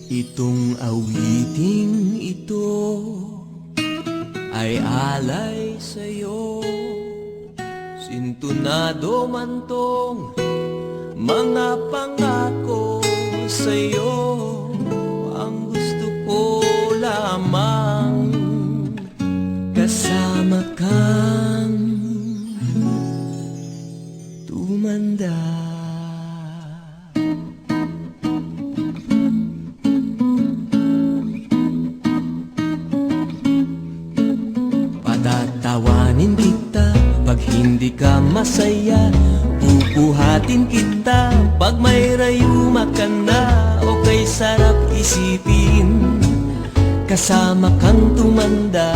Itong awiting ito ay alay sa'yo. Sintunado man tong mga pangako sa'yo. Ang gusto ko lamang kasama kang tumanda. Patatawanin kita pag hindi ka masaya. Pupuhatin kita pag may rayuma ka na. O kay sarap isipin kasama kang tumanda.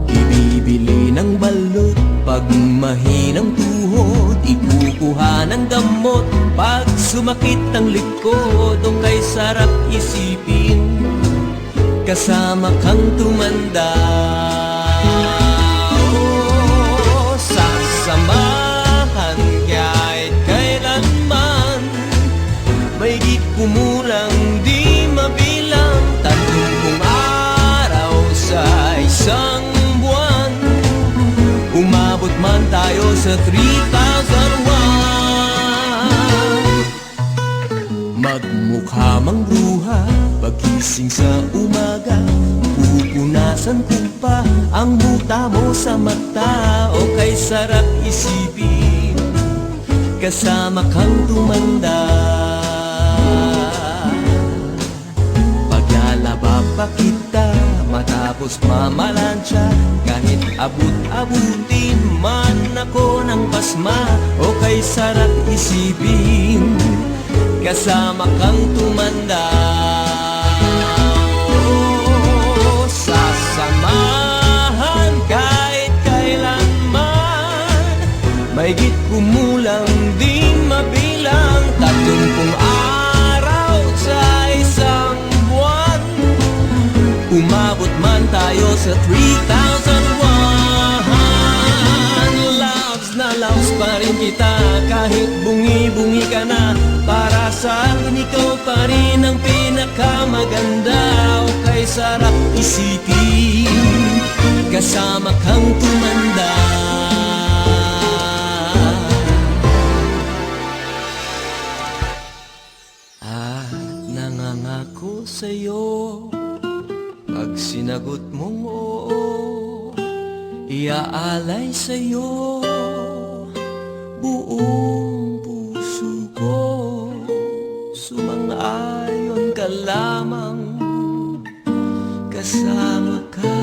Ibibili ng balot pag mahinang tuhod. Ikukuha ng gamot pag sumakit ang likod. O kay sarap isipin kasama kang tumanda. Oh, sasamahan kahit kailanman. May kumulang di mabilang 30 araw sa isang buwan. Umabot man tayo sa 3,001. Magmukha mang bruha pagising sa umaga. Pupunasan ko pa ang buta mo sa mata. O kay sarap isipin kasama kang tumanda. Paglalaba pa kita matapos mamalansya. Kahit abut-abutin man ako ng pasma. O kay sarap isipin kasama kang tumanda. Oh, sasamahan kahit kailanman. Mahigit kumulang di mabilang 30 araw sa isang buwan. Umabot man tayo sa 3,001. Loves na loves pa rin kita kahit bungi-bungi ka na. Para sa akin ikaw pa rin ang pinakamaganda. O kay sarap isipin kasama kang tumanda. Nangangako sa'yo pag sinagot mong oo, iaalay sa'yo buong puso ko. Sumang-ayon ka lamang kasama ka